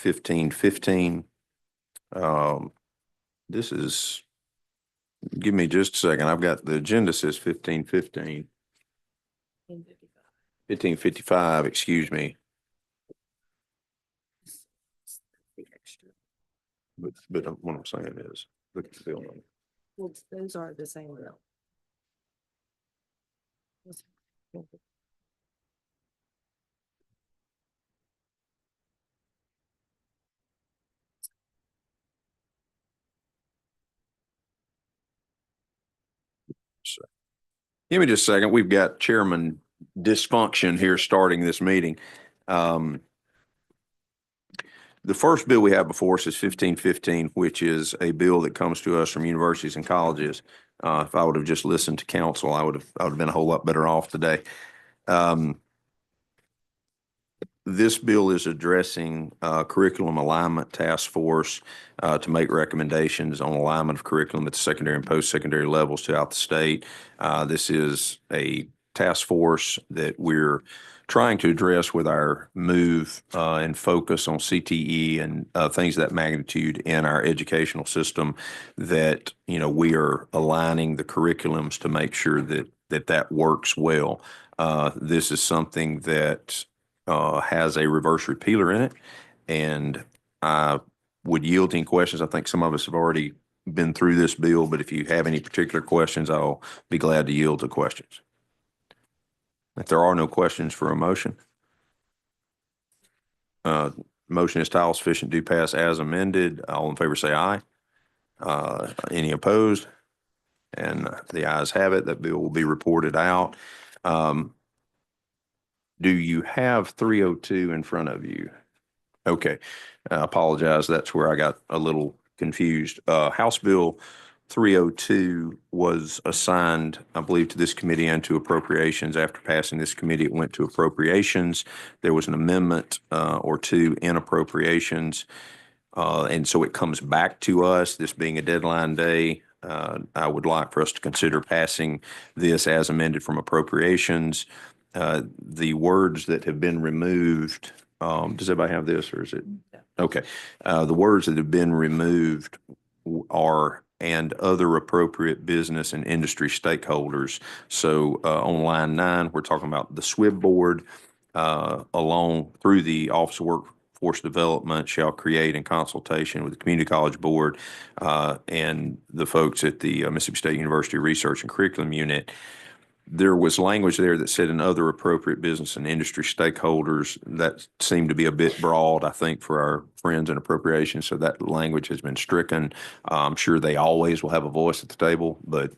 1515. This is, give me just a second. I've got the agenda says 1515. 1555, excuse me. But what I'm saying is, look at the bill number. Well, those are the same bill. So, give me just a second. We've got chairman dysfunction here starting this meeting. The first bill we have before us is 1515, which is a bill that comes to us from universities and colleges. If I would have just listened to council, I would have been a whole lot better off today. This bill is addressing curriculum alignment task force to make recommendations on alignment of curriculum at the secondary and post-secondary levels throughout the state. This is a task force that we're trying to address with our move and focus on CTE and things of that magnitude in our educational system, that, you know, we are aligning the curriculums to make sure that works well. This is something that has a reverse repealer in it, and I would yield any questions. I think some of us have already been through this bill, but if you have any particular questions, I'll be glad to yield to questions. If there are no questions for a motion, motion is title sufficient to pass as amended. All in favor say aye. Any opposed? And the ayes have it. That bill will be reported out. Do you have 302 in front of you? Okay, I apologize. That's where I got a little confused. House Bill 302 was assigned, I believe, to this committee and to appropriations. After passing this committee, it went to appropriations. There was an amendment or two in appropriations. And so it comes back to us, this being a deadline day. I would like for us to consider passing this as amended from appropriations. The words that have been removed, does everybody have this, or is it? Okay. The words that have been removed are "and other appropriate business and industry stakeholders." So on line 9, we're talking about the SWIB board along through the Office of Workforce Development shall create in consultation with the Community College Board and the folks at the Mississippi State University Research and Curriculum Unit. There was language there that said "and other appropriate business and industry stakeholders." That seemed to be a bit broad, I think, for our friends in appropriations. So that language has been stricken. I'm sure they always will have a voice at the table, but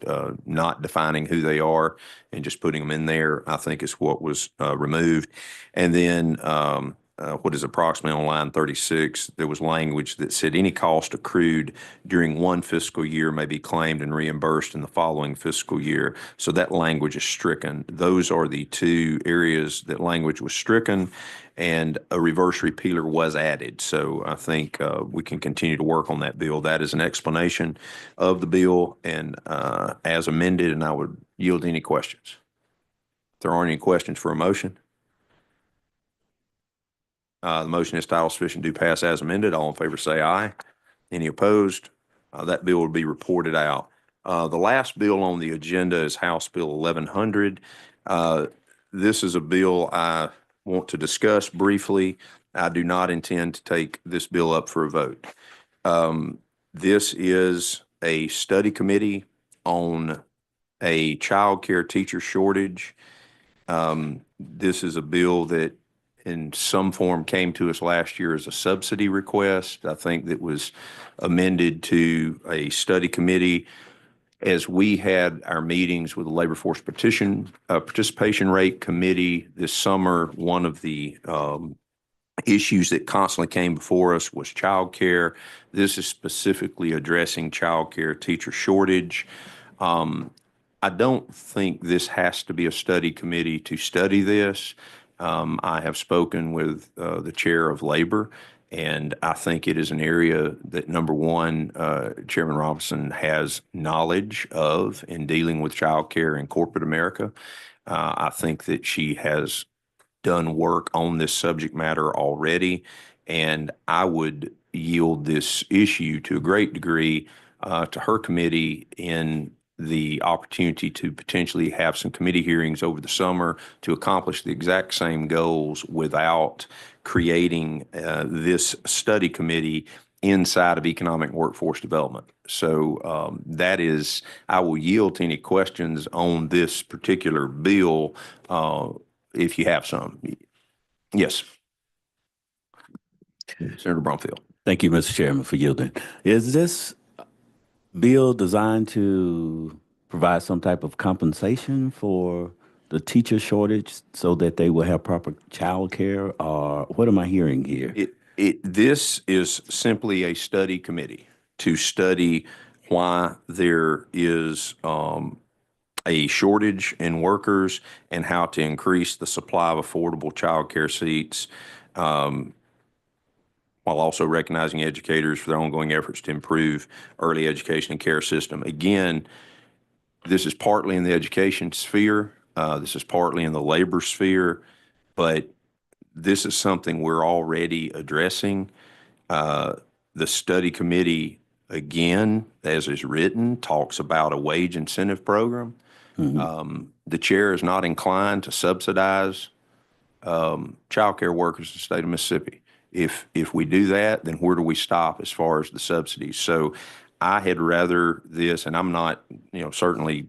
not defining who they are and just putting them in there, I think, is what was removed. And then what is approximately on line 36, there was language that said any cost accrued during one fiscal year may be claimed and reimbursed in the following fiscal year. So that language is stricken. Those are the two areas that language was stricken, and a reverse repealer was added. So I think we can continue to work on that bill. That is an explanation of the bill and as amended, and I would yield any questions. If there aren't any questions for a motion. The motion is title sufficient to pass as amended. All in favor say aye. Any opposed? That bill will be reported out. The last bill on the agenda is House Bill 1100. This is a bill I want to discuss briefly. I do not intend to take this bill up for a vote. This is a study committee on a child care teacher shortage. This is a bill that in some form came to us last year as a subsidy request. I think that was amended to a study committee. As we had our meetings with the Labor Force Participation Rate Committee this summer, one of the issues that constantly came before us was child care. This is specifically addressing child care teacher shortage. I don't think this has to be a study committee to study this. I have spoken with the chair of labor, and I think it is an area that, number one, Chairman Robinson has knowledge of in dealing with child care in corporate America. I think that she has done work on this subject matter already, and I would yield this issue to a great degree to her committee in the opportunity to potentially have some committee hearings over the summer to accomplish the exact same goals without creating this study committee inside of economic and workforce development. So that is, I will yield to any questions on this particular bill if you have some. Yes. Senator Brumfield. Thank you, Mr. Chairman, for yielding. Is this bill designed to provide some type of compensation for the teacher shortage so that they will have proper child care, or what am I hearing here? This is simply a study committee to study why there is a shortage in workers and how to increase the supply of affordable child care seats, while also recognizing educators for their ongoing efforts to improve early education and care system. Again, this is partly in the education sphere. This is partly in the labor sphere, but this is something we're already addressing. The study committee, again, as is written, talks about a wage incentive program. The chair is not inclined to subsidize child care workers in the state of Mississippi. If we do that, then where do we stop as far as the subsidies? So I had rather this, and I'm not, certainly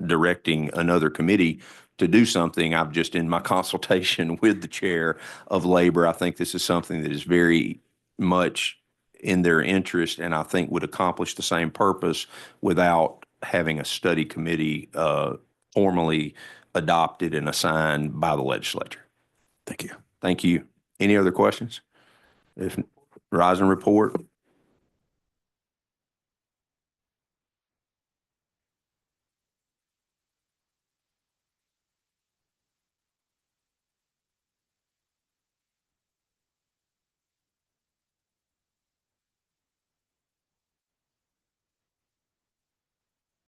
directing another committee to do something. I've just, in my consultation with the chair of labor, I think this is something that is very much in their interest, and I think would accomplish the same purpose without having a study committee formally adopted and assigned by the legislature. Thank you. Thank you. Any other questions? If Rise and report.